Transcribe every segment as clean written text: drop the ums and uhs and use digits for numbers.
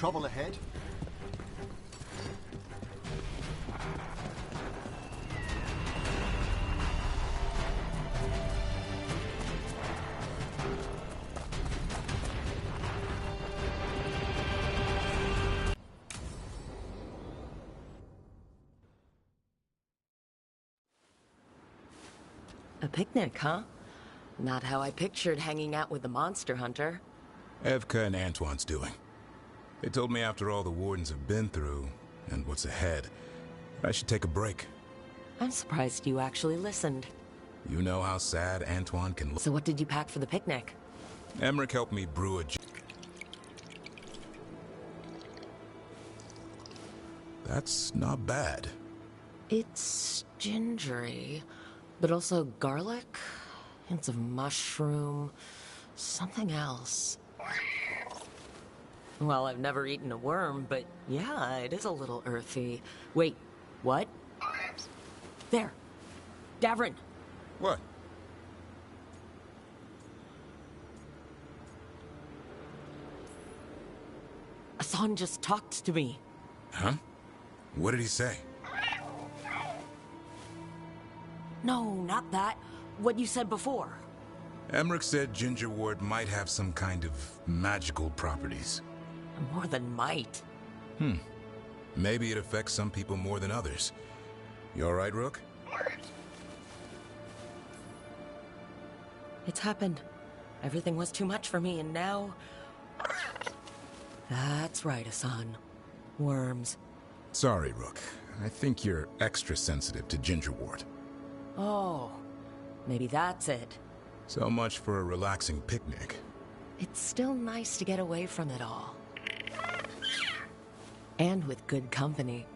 trouble ahead? A picnic, huh? Not how I pictured hanging out with the monster hunter. Evka and Antoine's doing. They told me after all the wardens have been through, and what's ahead, I should take a break. I'm surprised you actually listened. You know how sad Antoine can look. So what did you pack for the picnic? Emmerich helped me brew a... That's not bad. It's gingery, but also garlic, hints of mushroom, something else. Well, I've never eaten a worm, but yeah, it is a little earthy. Wait, what? There. Davrin. What? Hassan just talked to me. Huh? What did he say? No, not that. What you said before. Emmerich said Ginger Ward might have some kind of magical properties. More than might. Maybe it affects some people more than others. You all right, Rook? It's happened. Everything was too much for me, and now... That's right, Hassan. Worms. Sorry, Rook. I think you're extra sensitive to Ginger Ward. Oh, maybe that's it. So much for a relaxing picnic. It's still nice to get away from it all. And with good company.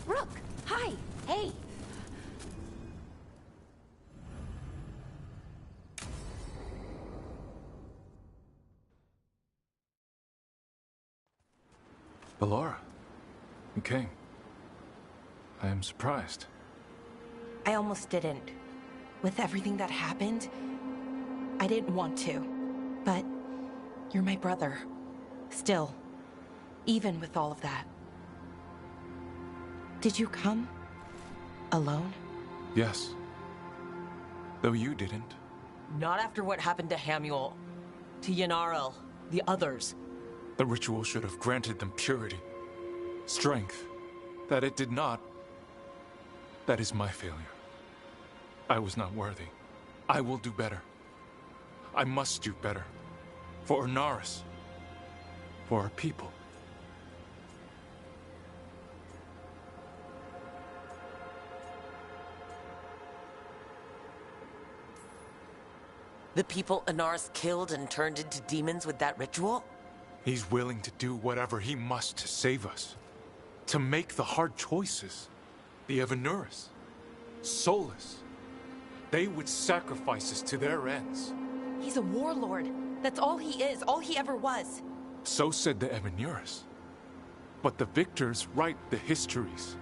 Rook! Hi! Hey! Ballora, you came. I am surprised. I almost didn't. With everything that happened, I didn't want to. But you're my brother. Still. Even with all of that. Did you come? Alone? Yes. Though you didn't. Not after what happened to Hamuel, to Yanarel, the others. The ritual should have granted them purity, strength. That it did not. That is my failure. I was not worthy. I will do better. I must do better. For Inaris. For our people. The people Inaris killed and turned into demons with that ritual? He's willing to do whatever he must to save us. To make the hard choices. The Evanuris. Solus. They would sacrifice us to their ends. He's a warlord. That's all he is, all he ever was. So said the Evanuris. But the victors write the histories.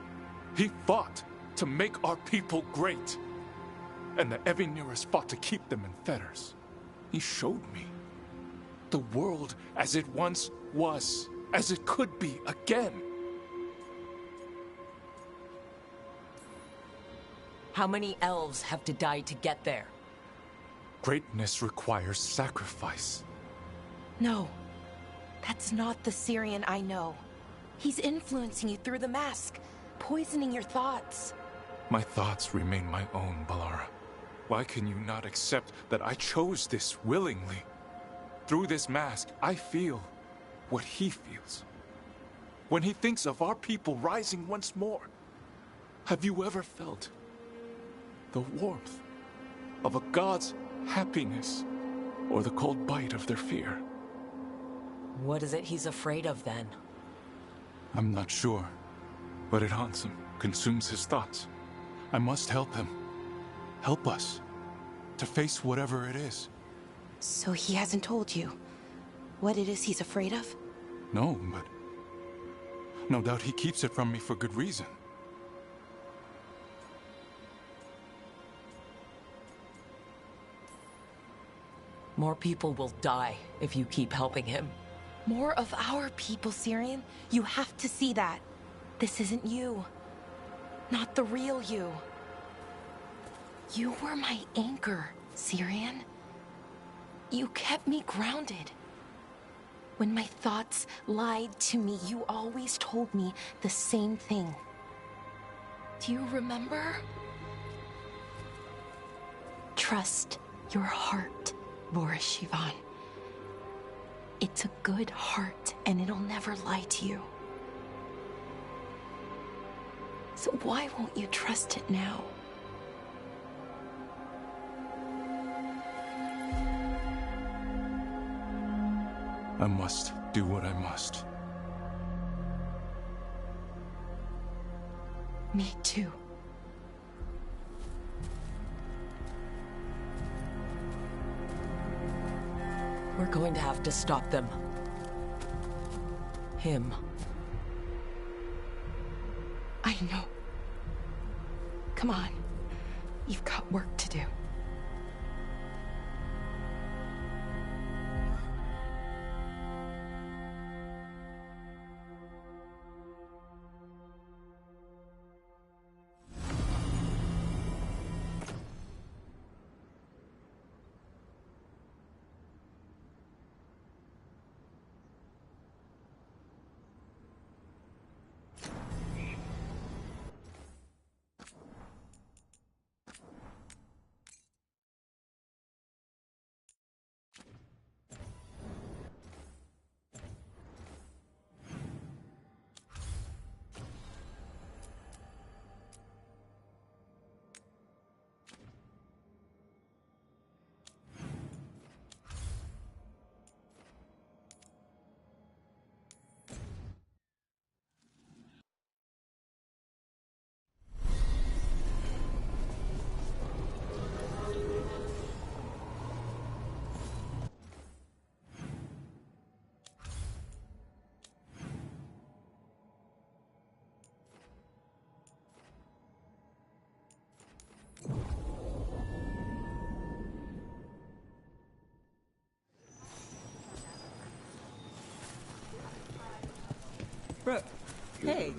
He fought to make our people great. And the Evanuris fought to keep them in fetters. He showed me the world as it once was, as it could be again. How many elves have to die to get there? Greatness requires sacrifice. No, that's not the Syrian I know. He's influencing you through the mask, poisoning your thoughts. My thoughts remain my own, Balara. Why can you not accept that I chose this willingly? Through this mask, I feel what he feels. When he thinks of our people rising once more, have you ever felt the warmth of a god's happiness or the cold bite of their fear? What is it he's afraid of then? I'm not sure, but it haunts him, consumes his thoughts. I must help him. Help us to face whatever it is. So he hasn't told you what it is he's afraid of? No, but no doubt he keeps it from me for good reason. More people will die if you keep helping him. More of our people, Syrian. You have to see that. This isn't you. Not the real you. You were my anchor, Syrian. You kept me grounded. When my thoughts lied to me, you always told me the same thing. Do you remember? Trust your heart, Boris Shivan. It's a good heart, and it'll never lie to you. So why won't you trust it now? I must do what I must. Me too. We're going to have to stop them. Him. I know. Come on. You've got work to do. Hey.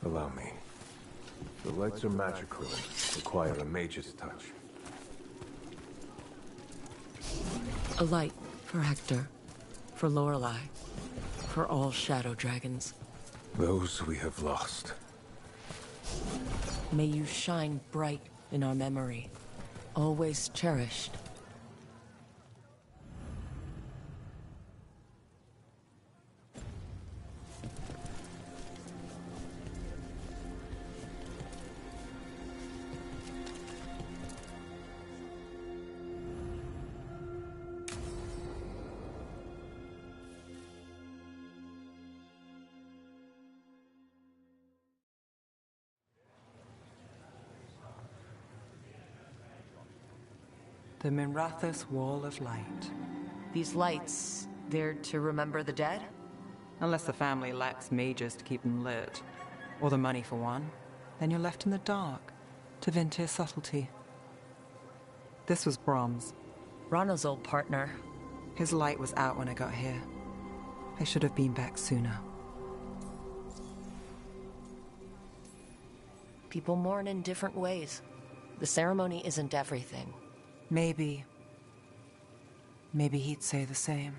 Allow me. The lights are magical and require a mage's touch. A light for Hector, for Lorelei, for all shadow dragons. Those we have lost. May you shine bright in our memory, always cherished. The Minrathous Wall of Light. These lights, they're to remember the dead? Unless the family lacks mages to keep them lit, or the money for one, then you're left in the dark to Ventir's subtlety. This was Brahms. Rana's old partner. His light was out when I got here. I should have been back sooner. People mourn in different ways. The ceremony isn't everything. Maybe he'd say the same.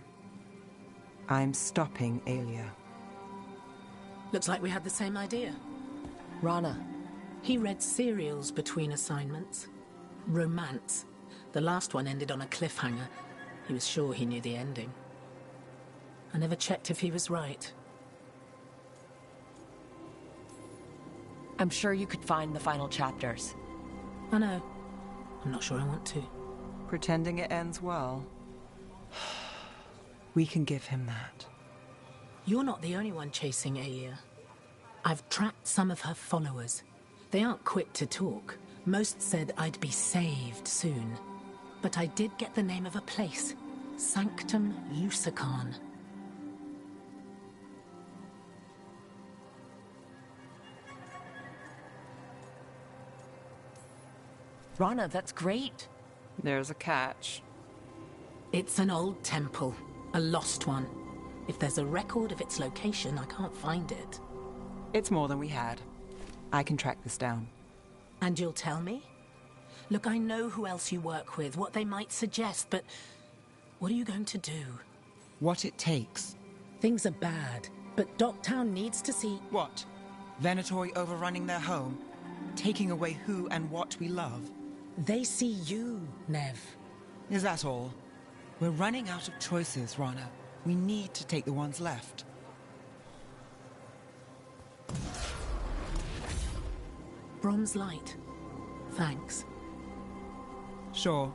I'm stopping Aelia. Looks like we had the same idea. Rana. He read serials between assignments. Romance. The last one ended on a cliffhanger. He was sure he knew the ending. I never checked if he was right. I'm sure you could find the final chapters. I know. I'm not sure I want to. Pretending it ends well. We can give him that. You're not the only one chasing Aelia. I've tracked some of her followers. They aren't quick to talk. Most said I'd be saved soon. But I did get the name of a place. Sanctum Lucican. Rana, that's great. There's a catch. It's an old temple. A lost one. If there's a record of its location, I can't find it. It's more than we had. I can track this down. And you'll tell me? Look, I know who else you work with, what they might suggest, but what are you going to do? What it takes. Things are bad, but Docktown needs to see... What? Venatori overrunning their home? Taking away who and what we love? They see you, Nev. Is that all? We're running out of choices, Rana. We need to take the ones left. Brom's light. Thanks. Sure.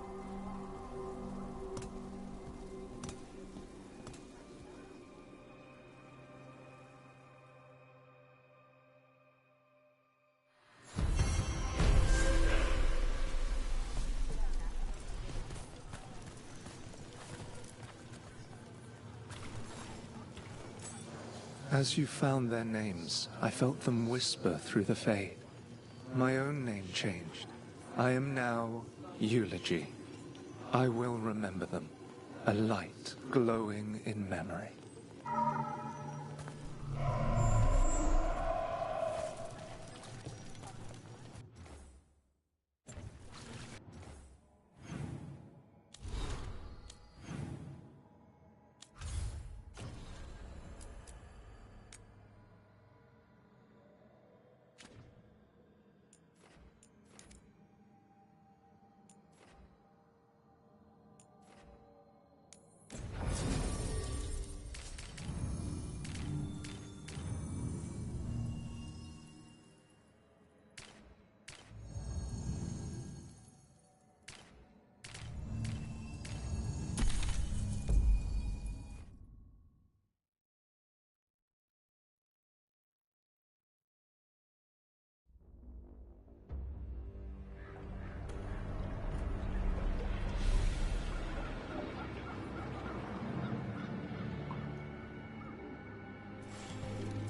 As you found their names, I felt them whisper through the fade. My own name changed. I am now Eulogy. I will remember them. A light glowing in memory.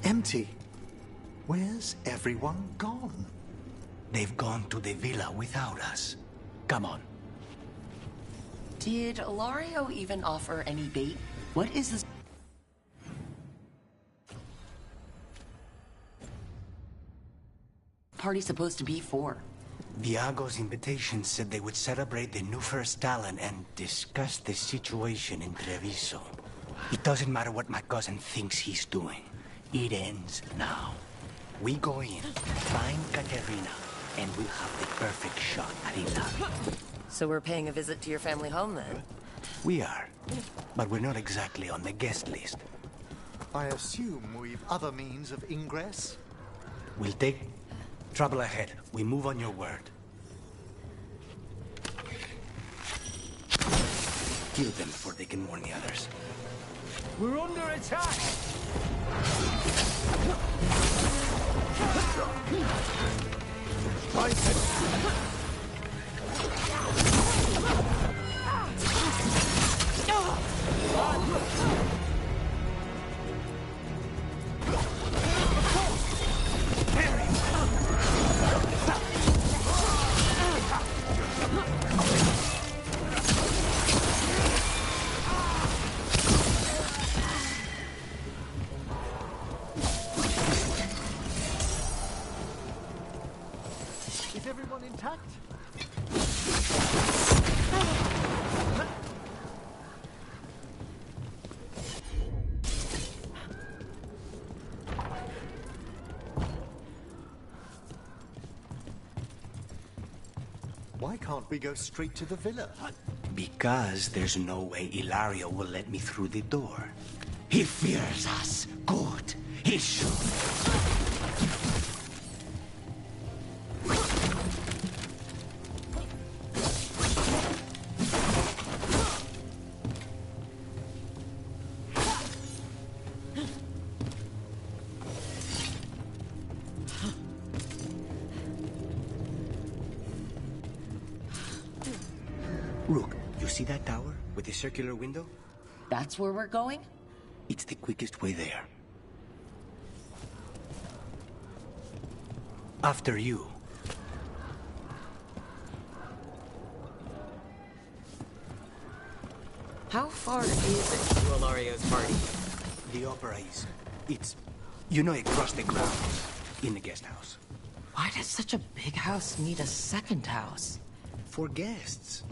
Empty. Where's everyone gone? They've gone to the villa without us. Come on. Did Ilario even offer any bait? What is this? Party supposed to be for? Viago's invitation said they would celebrate the new first talent and discuss the situation in Treviso. It doesn't matter what my cousin thinks he's doing. It ends now. We go in, find Katerina, and we'll have the perfect shot at Ilario. So we're paying a visit to your family home then? We are, but we're not exactly on the guest list. I assume we've other means of ingress? We'll take trouble ahead. We move on your word. Kill them before they can warn the others. We're under attack! Why can't we go straight to the villa? Because there's no way Ilario will let me through the door. He fears us. Good. He should. Rook, you see that tower with the circular window? That's where we're going? It's the quickest way there. After you. How far is it to Ilario's party? The opera is... It's... You know, across the grounds. In the guest house. Why does such a big house need a second house? For guests.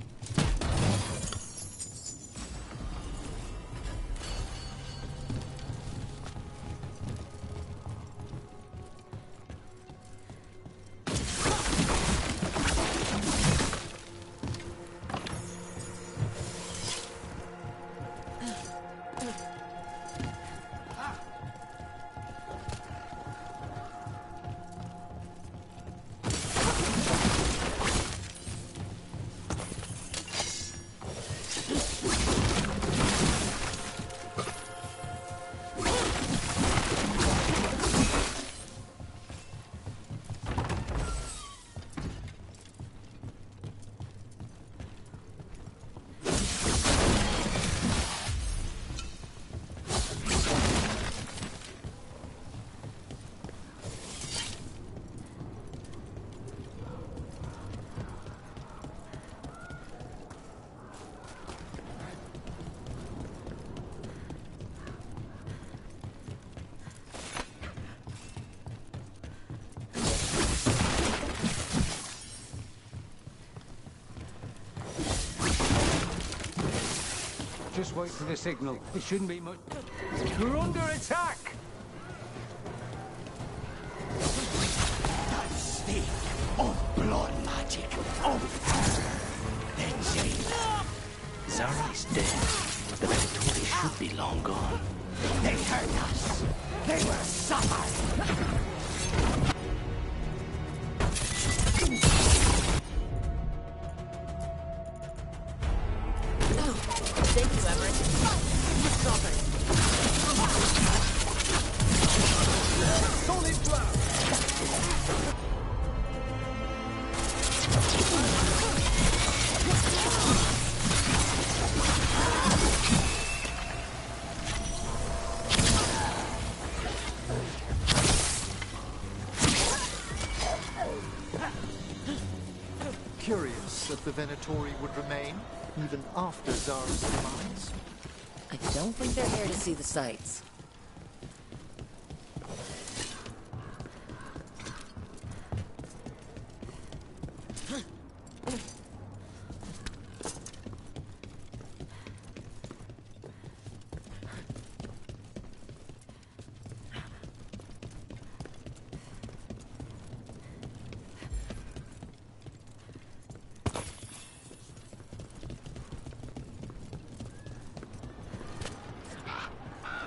Just wait for the signal. It shouldn't be much. We're under attack! The stink of blood magic. Of the jailer. Zara is dead. The Veilguard should be long gone. They hurt us. They will suffer. Curious that the Venatori would remain, even after Zara's demise. I don't think they're here to see the sights.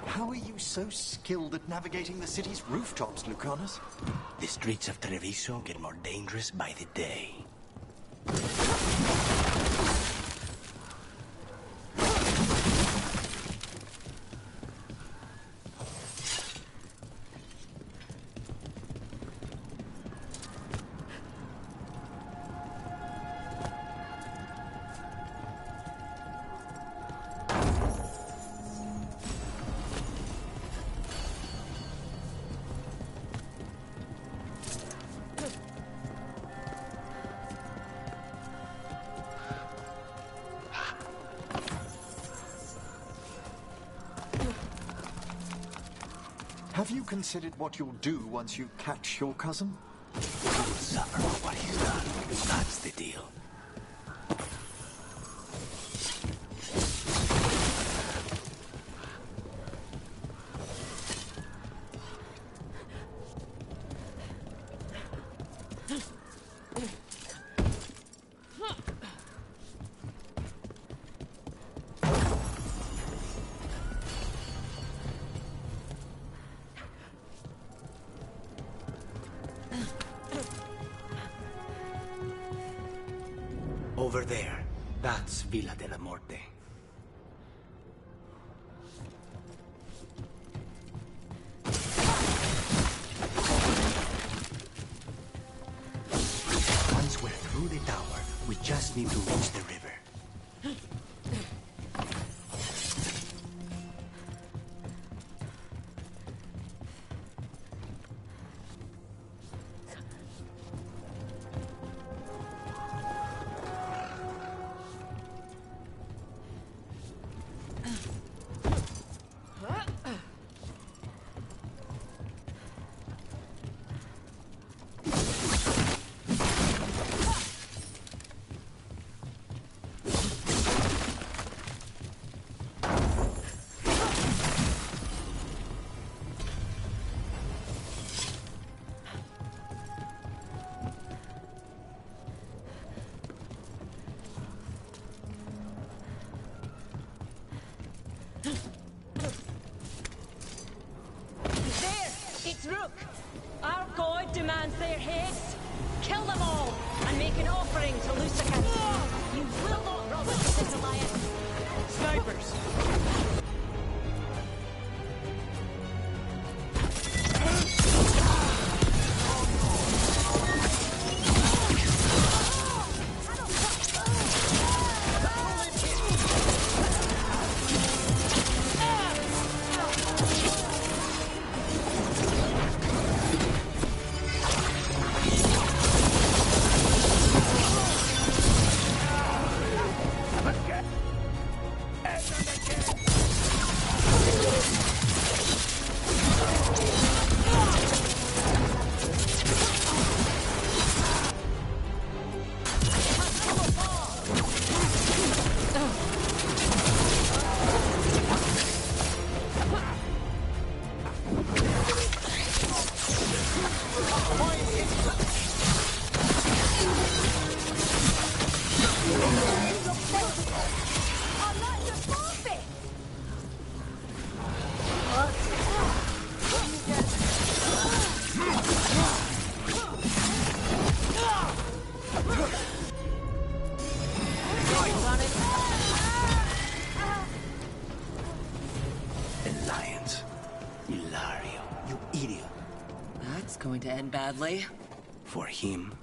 How are you so skilled at navigating the city's rooftops, Lucanus? The streets of Treviso get more dangerous by the day. Have you considered what you'll do once you catch your cousin? He will suffer for what he's done. That's the deal. Over there. That's Villa de la Morte. Once we're through the tower, we just need to reach the river. It's Rook. Our god demands their heads. Kill them all and make an offering to Lucifer. You will not rob us of this alliance. Snipers. Going to end badly. For him.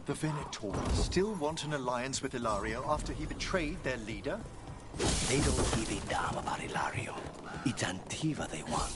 The Venator still want an alliance with Ilario after he betrayed their leader? They don't give a damn about Ilario. It's Antiva they want.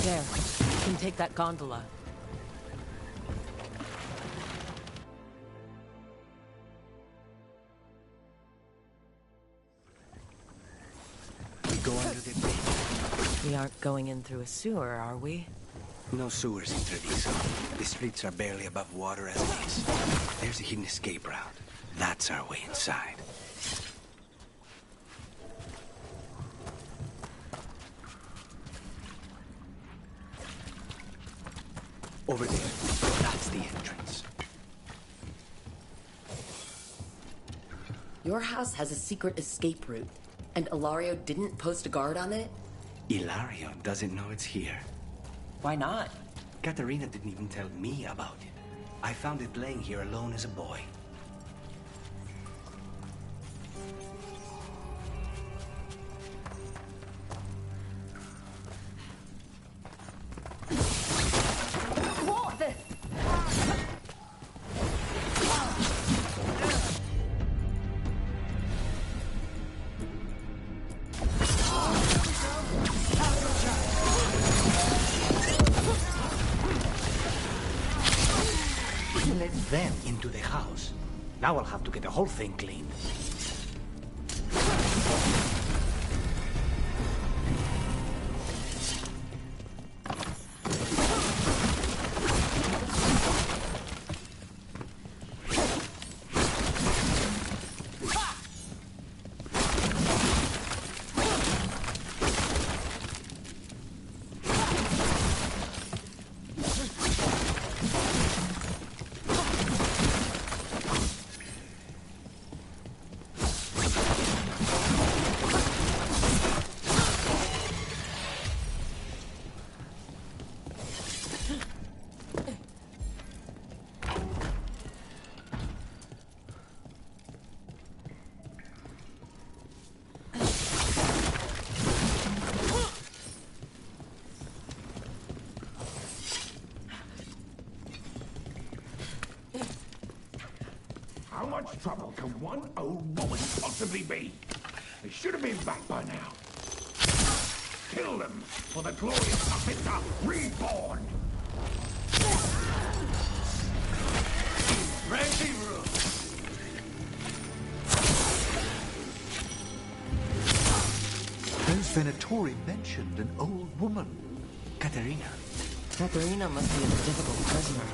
There. You can take that gondola. We go under the bridge. We aren't going in through a sewer, are we? No sewers in Treviso. The streets are barely above water as it is. There's a hidden escape route. That's our way inside. Over there. That's the entrance. Your house has a secret escape route, and Ilario didn't post a guard on it? Ilario doesn't know it's here. Why not? Katerina didn't even tell me about it. I found it laying here alone as a boy. What the? We let them into the house. Now I'll have to get the whole thing cleaned. How much trouble can one old woman possibly be? They should have been back by now. Kill them, for the glorious puppets are reborn! Ready room! Those Venatori mentioned an old woman. Katerina. Katerina must be a difficult prisoner.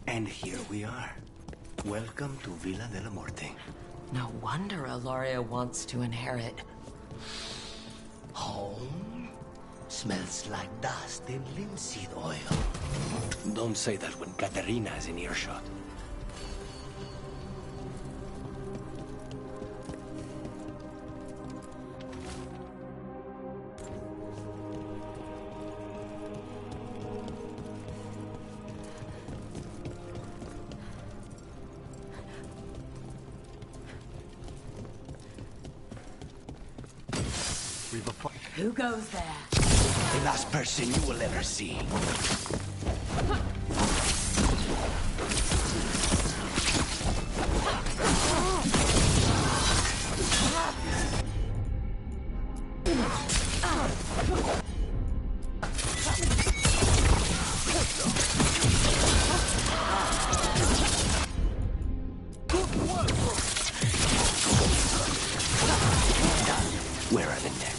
And here we are. Welcome to Villa de la Muerte. No wonder Ilario wants to inherit. Home? Smells like dust and linseed oil. Don't say that when Katerina is in earshot. Who goes there? The last person you will ever see. Where are the next?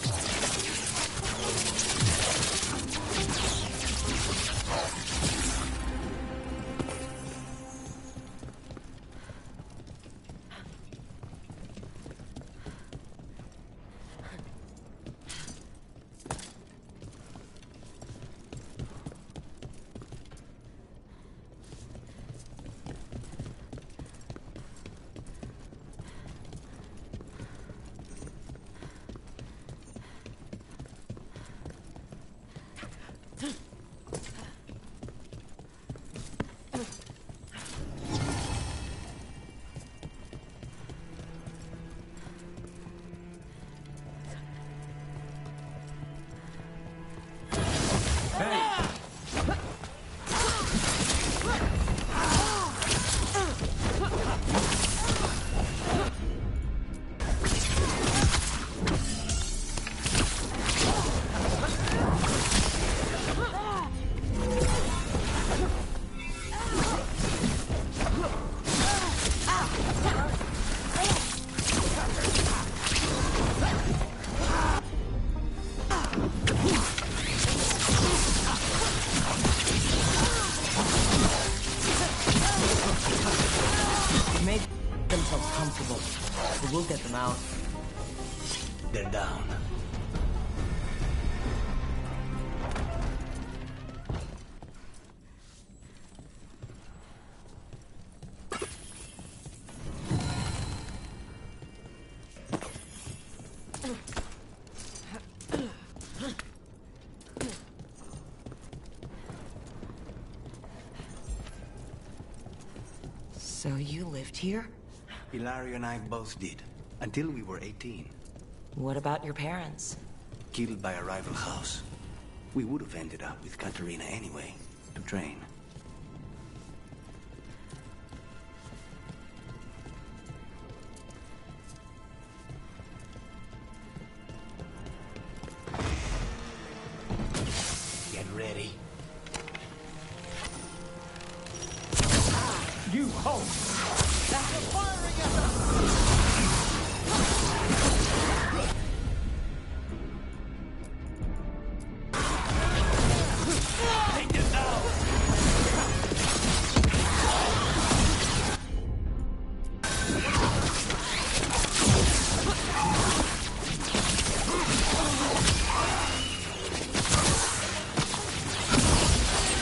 We'll get them out. They're down. So you lived here? Ilario and I both did, until we were 18. What about your parents? Killed by a rival house. We would have ended up with Katerina anyway, to train. Get ready. You hold! They're firing at us! Take it now!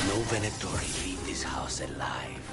No Venatori leave this house alive.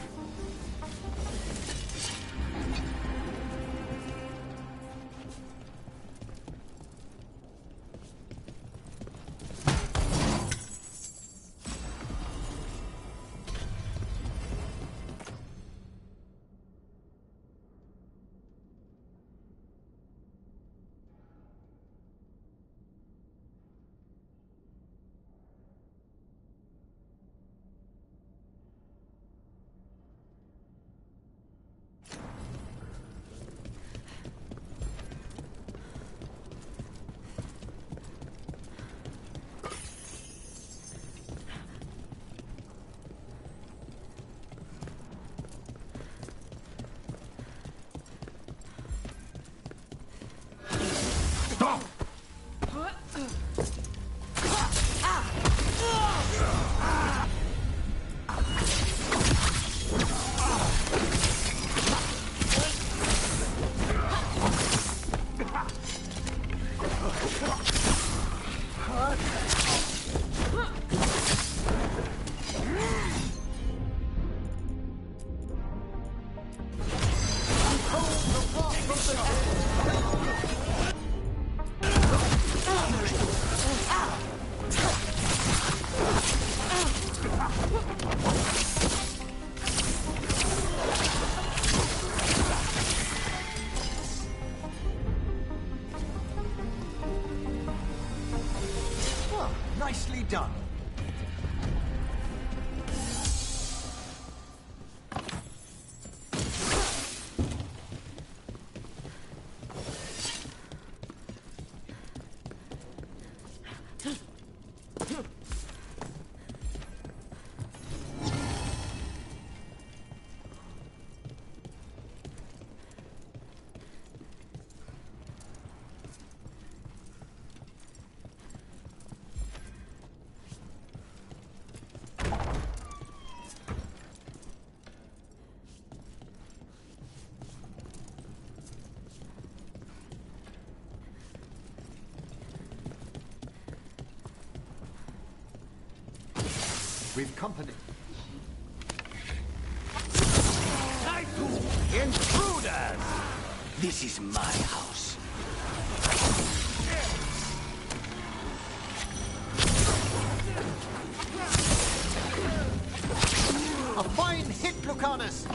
Nicely done. With company. Intruders! This is my house. A fine hit, Lucanus!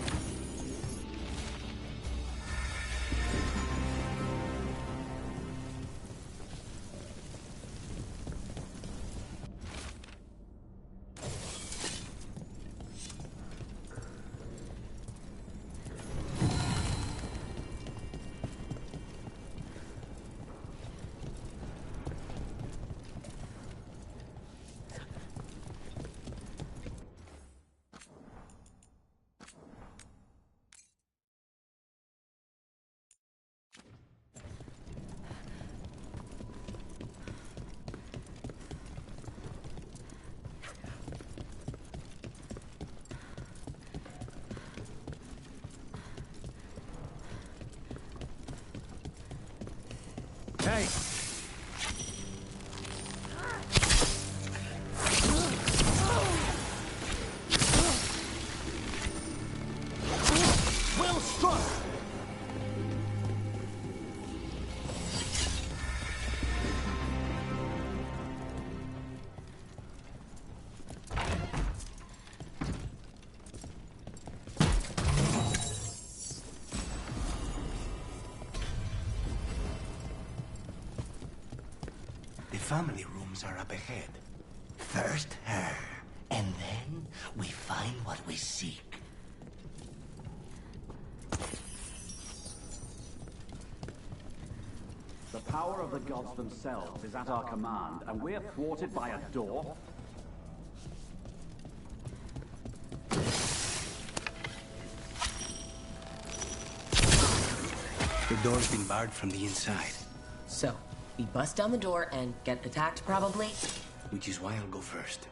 Hey! Well struck! family rooms are up ahead. First her, and then we find what we seek. The power of the gods themselves is at our command, and we're thwarted by a door? The door's been barred from the inside. So, we bust down the door and get attacked, probably? Which is why I'll go first.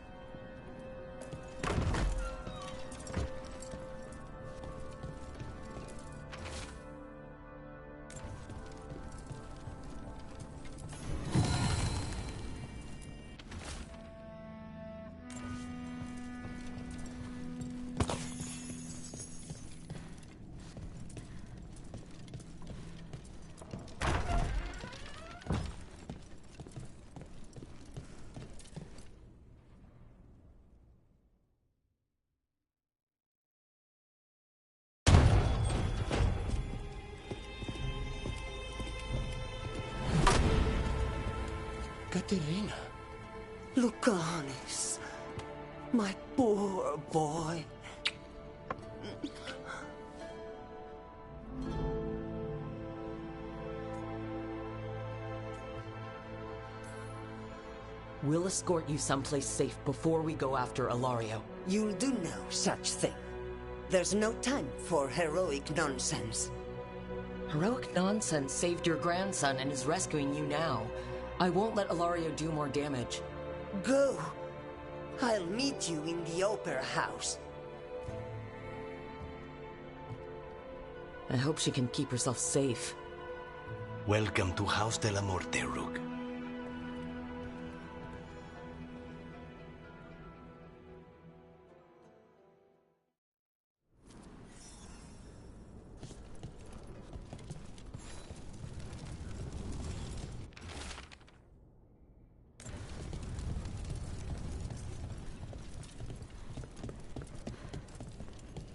Caterina. Lucanis, my poor boy. We'll escort you someplace safe before we go after Ilario. You'll do no such thing. There's no time for heroic nonsense. Heroic nonsense saved your grandson and is rescuing you now. I won't let Ilario do more damage. Go. I'll meet you in the opera house. I hope she can keep herself safe. Welcome to House de la Morte, Rook.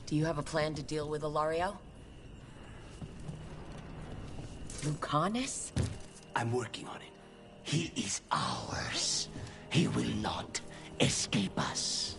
Do you have a plan to deal with Ilario? Lucanis? I'm working on it. He is ours. He will not escape us.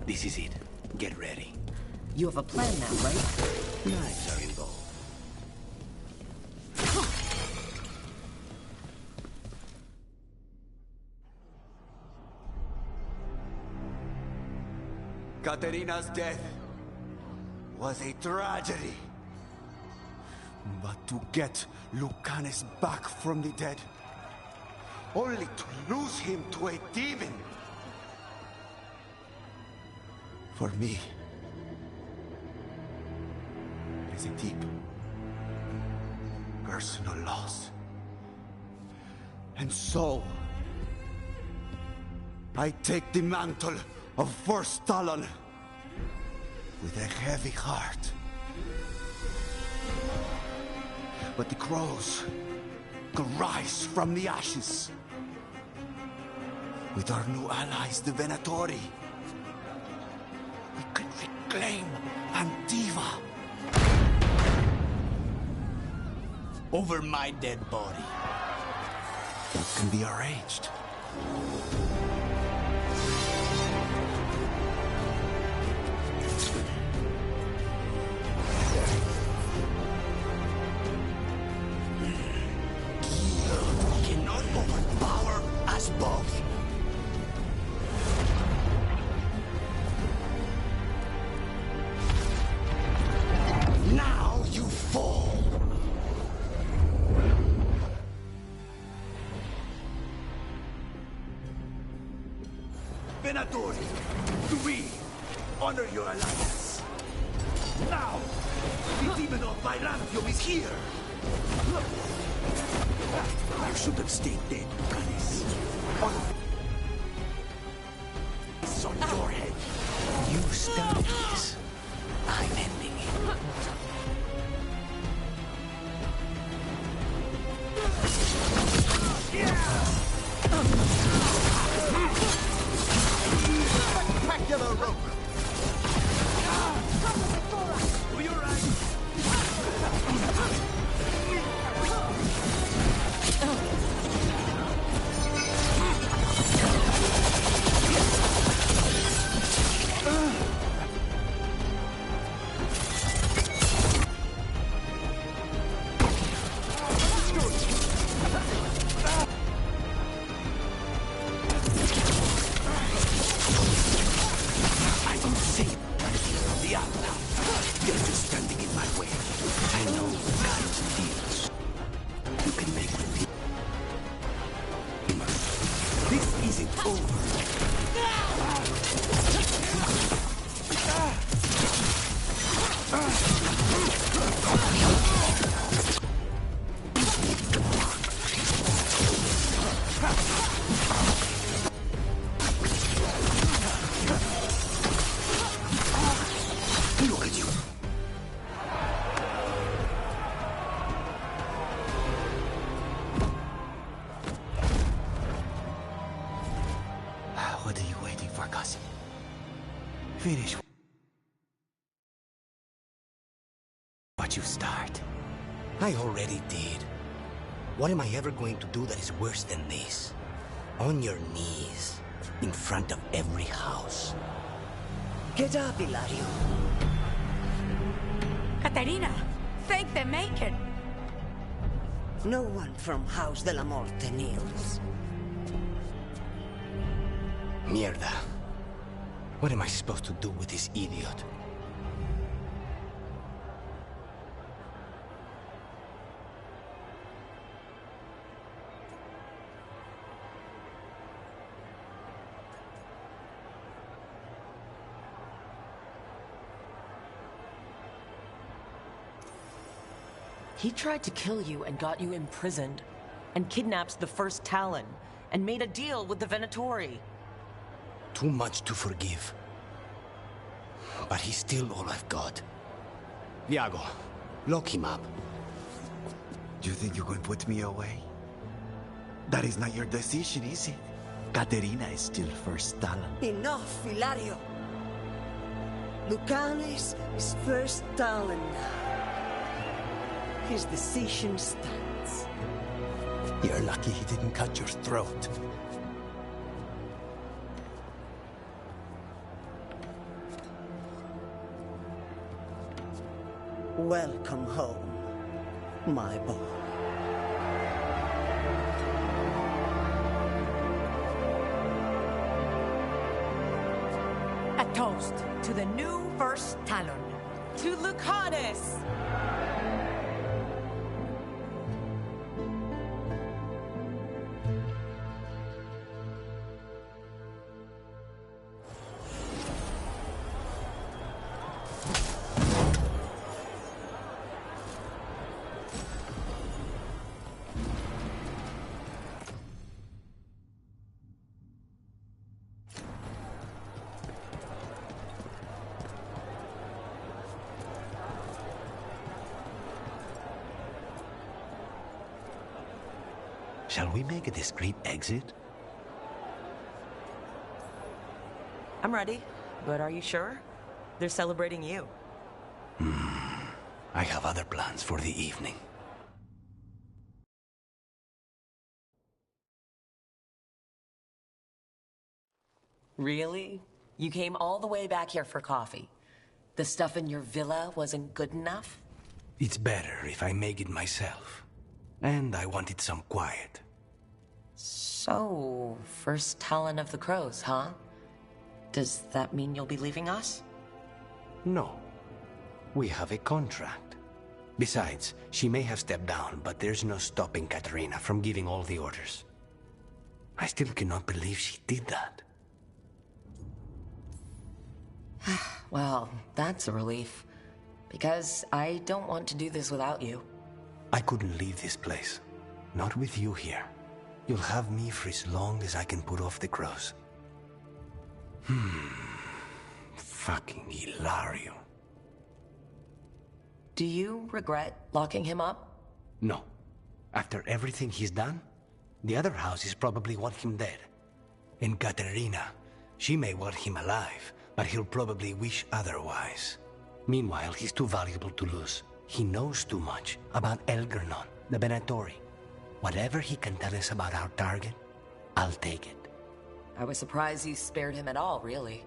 This is it. Get ready. You have a plan now, right? Knives are involved. Caterina's death was a tragedy. But to get Lucanis back from the dead, only to lose him to a demon. For me, it is a deep, personal loss. And so, I take the mantle of First Talon with a heavy heart. But the crows could rise from the ashes. With our new allies, the Venatori, we could reclaim Antiva. Over my dead body. That can be arranged. Cannot overpower us both. Now you fall. Venatori, do we honor your alliance? Now, the demon of Byrantium is here. You should have stayed dead, Lucanes. It's on your head. You started this. I'm ending it. Spectacular rope! Will you ride? Finish what you start. I already did. What am I ever going to do that is worse than this? On your knees, in front of every house. Get up, Hilario. Caterina, thank the Maker. No one from House de la Morte kneels. Mierda. What am I supposed to do with this idiot? He tried to kill you and got you imprisoned, and kidnapped the first Talon, and made a deal with the Venatori. Too much to forgive. But he's still all I've got. Iago, lock him up. Do you think you can put me away? That is not your decision, is it? Caterina is still first Talon. Enough, Hilario. Lucanes is first Talon now. His decision stands. You're lucky he didn't cut your throat. Welcome home, my boy. A toast to the new first Talon. To Lucanes! Shall we make a discreet exit? I'm ready, but are you sure? They're celebrating you. I have other plans for the evening. Really? You came all the way back here for coffee? The stuff in your villa wasn't good enough? It's better if I make it myself. And I wanted some quiet. So, first Talon of the Crows, huh? Does that mean you'll be leaving us? No. We have a contract. Besides, she may have stepped down, but there's no stopping Caterina from giving all the orders. I still cannot believe she did that. Well, that's a relief. Because I don't want to do this without you. I couldn't leave this place. Not with you here. You'll have me for as long as I can put off the crows. Fucking Hilario. Do you regret locking him up? No. After everything he's done, the other houses probably want him dead. And Katerina, she may want him alive, but he'll probably wish otherwise. Meanwhile, he's too valuable to lose. He knows too much about Elgernon, the Venatori. Whatever he can tell us about our target, I'll take it. I was surprised you spared him at all, really.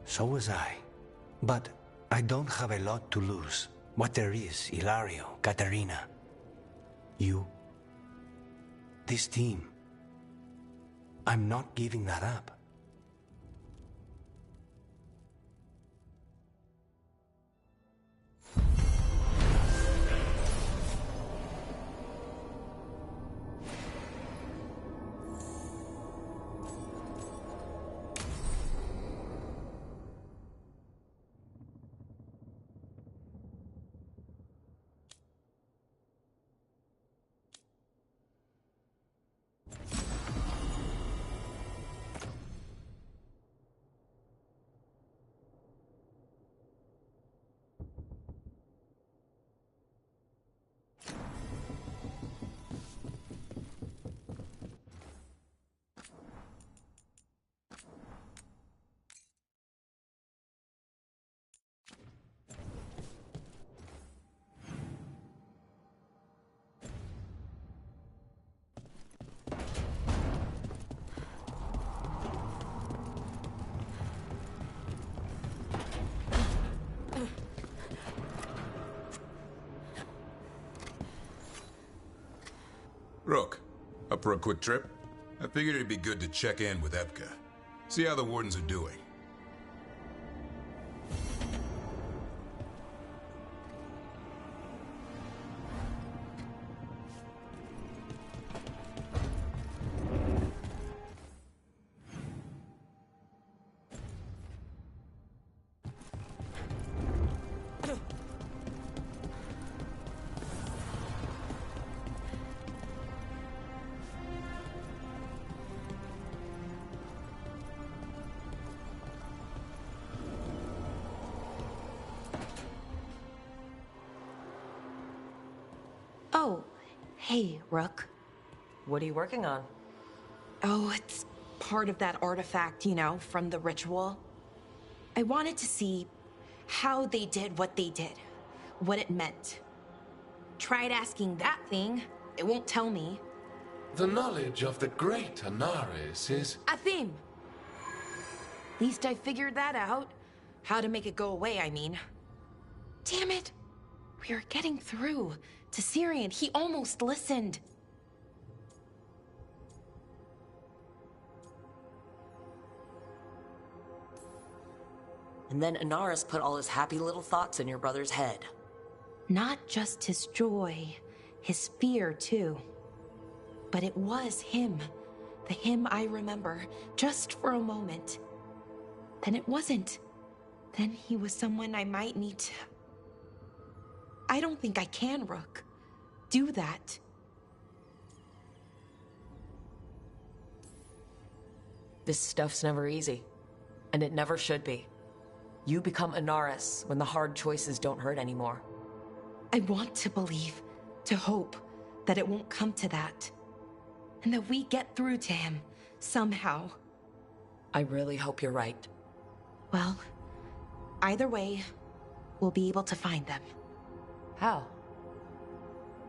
So was I. But I don't have a lot to lose. What there is, Hilario, Katerina, you, this team. I'm not giving that up. Rook, up for a quick trip? I figured it'd be good to check in with Epka. See how the Wardens are doing. Oh, hey, Rook. What are you working on? Oh, it's part of that artifact, you know, from the ritual. I wanted to see how they did what they did, what it meant. Tried asking that thing, it won't tell me. The knowledge of the great Anaris is... A theme! At least I figured that out. How to make it go away, I mean. Damn it! We are getting through to Syrian. He almost listened. And then Anaris put all his happy little thoughts in your brother's head. Not just his joy, his fear too. But it was him. The him I remember, just for a moment. Then it wasn't. Then he was someone I might need to... I don't think I can, Rook. Do that. This stuff's never easy. And it never should be. You become Anaris when the hard choices don't hurt anymore. I want to believe, to hope, that it won't come to that. And that we get through to him, somehow. I really hope you're right. Well, either way, we'll be able to find them. How?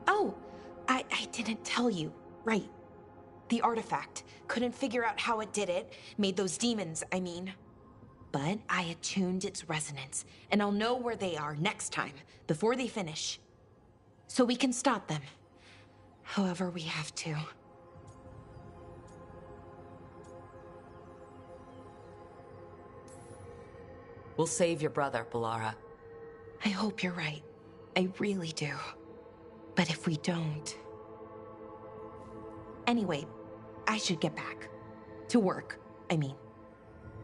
Oh, I didn't tell you. Right. The artifact. Couldn't figure out how it did it. Made those demons, I mean. But I attuned its resonance, and I'll know where they are next time, before they finish. So we can stop them. However we have to. We'll save your brother, Balara. I hope you're right. I really do. But if we don't... Anyway, I should get back. To work, I mean.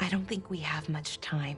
I don't think we have much time.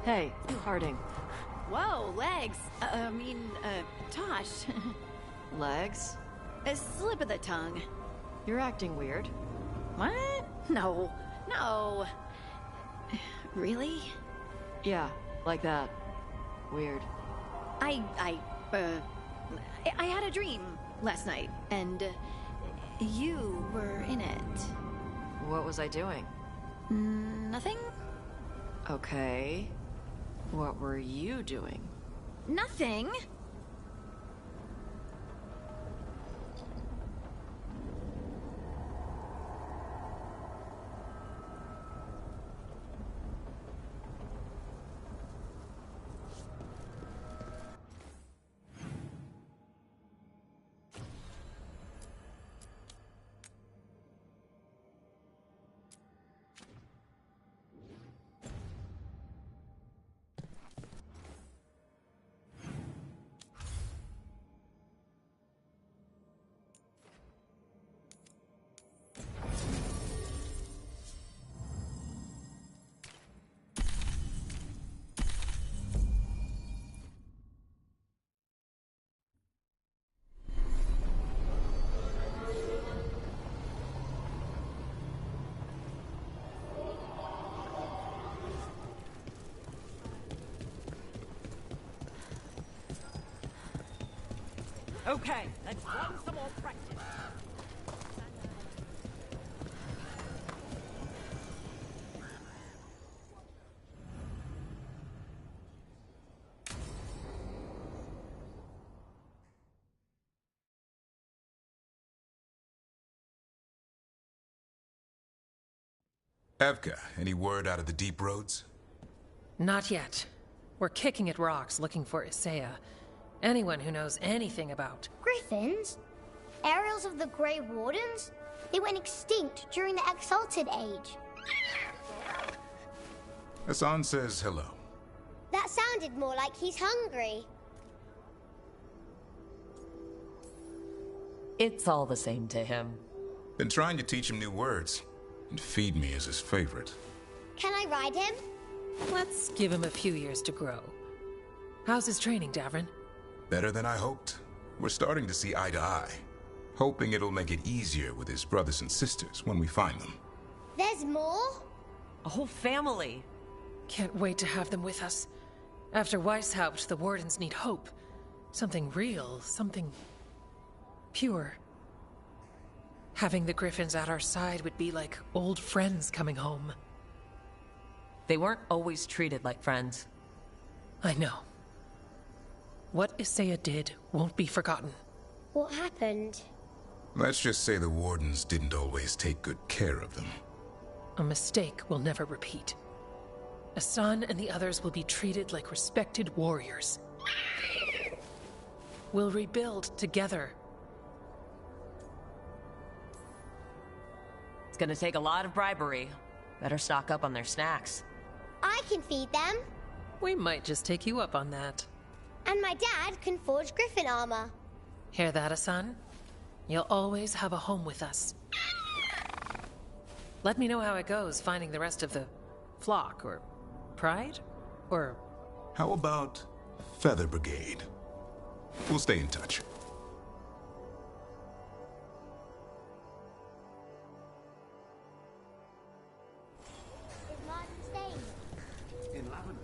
Hey, Harding. Whoa, legs. Tosh. Legs? A slip of the tongue. You're acting weird. What? No. No. Really? Yeah, like that. Weird. I had a dream last night, and you were in it. What was I doing? Nothing? Okay. What were you doing? Nothing. Okay, let's run some more practice. Evka, any word out of the deep roads? Not yet. We're kicking at rocks looking for Isaiah. Anyone who knows anything about... Griffins? Aerials of the Grey Wardens? They went extinct during the Exalted Age. Hassan says hello. That sounded more like he's hungry. It's all the same to him. Been trying to teach him new words, and feed me is his favorite. Can I ride him? Let's give him a few years to grow. How's his training, Davrin? Better than I hoped. We're starting to see eye to eye. Hoping it'll make it easier with his brothers and sisters when we find them. There's more? A whole family. Can't wait to have them with us. After Weishaupt, the Wardens need hope. Something real, something... pure. Having the Griffins at our side would be like old friends coming home. They weren't always treated like friends. I know. What Isaiah did won't be forgotten. What happened? Let's just say the Wardens didn't always take good care of them. A mistake will never repeat. Hassan and the others will be treated like respected warriors. We'll rebuild together. It's gonna take a lot of bribery. Better stock up on their snacks. I can feed them. We might just take you up on that. And my dad can forge Griffin armor. Hear that, Hassan? You'll always have a home with us. Let me know how it goes finding the rest of the flock, or pride, or... How about Feather Brigade? We'll stay in touch. Is Martin staying? In lavender.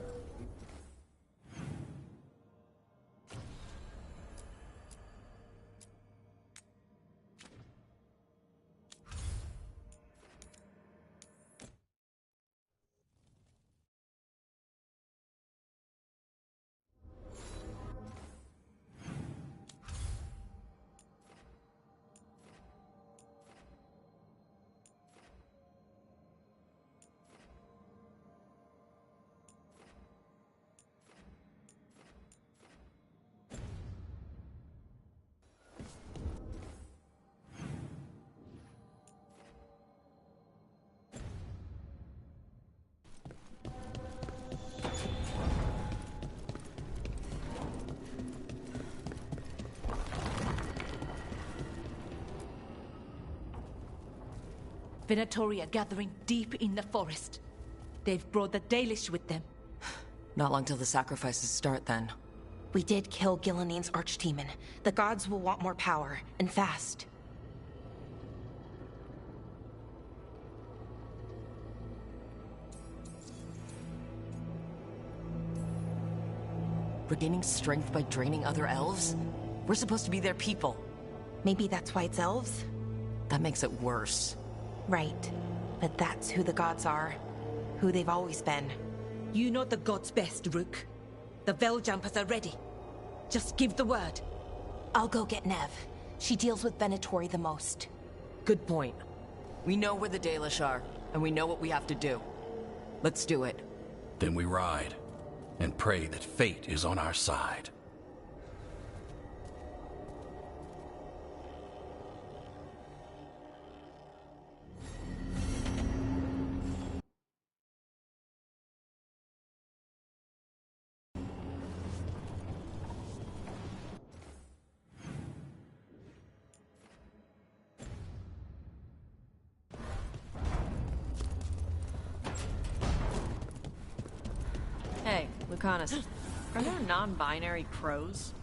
Venatori are gathering deep in the forest. They've brought the Dalish with them. Not long till the sacrifices start, then. We did kill Gilanine's archdemon. The gods will want more power, and fast. Regaining strength by draining other elves? We're supposed to be their people. Maybe that's why it's elves? That makes it worse. Right. But that's who the gods are. Who they've always been. You know the gods best, Rook. The Veiljumpers are ready. Just give the word. I'll go get Nev. She deals with Venatori the most. Good point. We know where the Dalish are, and we know what we have to do. Let's do it. Then we ride, and pray that fate is on our side. Hey, Lucanus, are there non-binary crows?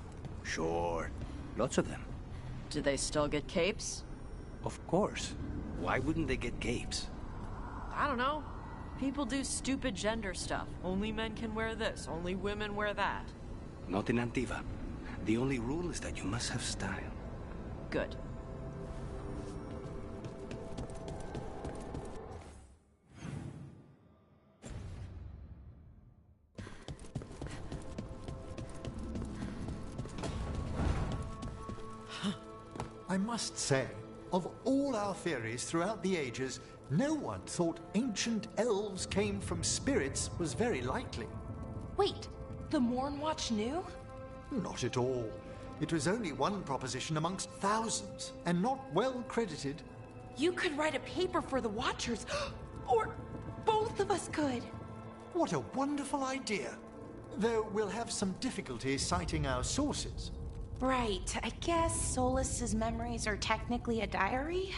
Sure. Lots of them. Do they still get capes? Of course. Why wouldn't they get capes? I don't know. People do stupid gender stuff. Only men can wear this, only women wear that. Not in Antiva. The only rule is that you must have style. Good. I must say, of all our theories throughout the ages, no one thought ancient elves came from spirits was very likely. Wait, the Mornwatch knew? Not at all. It was only one proposition amongst thousands, and not well credited. You could write a paper for the Watchers, or both of us could. What a wonderful idea. Though we'll have some difficulty citing our sources. Right, I guess Solus's memories are technically a diary?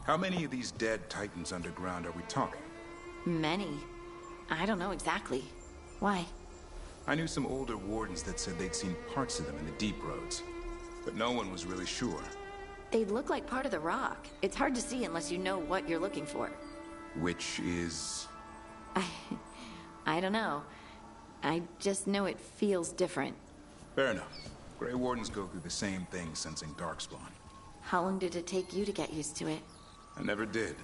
How many of these dead Titans underground are we talking? Many. I don't know exactly. Why? I knew some older wardens that said they'd seen parts of them in the deep roads, but no one was really sure. They look like part of the rock. It's hard to see unless you know what you're looking for. Which is... I don't know. I just know it feels different. Fair enough. Grey Wardens go through the same thing sensing Darkspawn. How long did it take you to get used to it? I never did.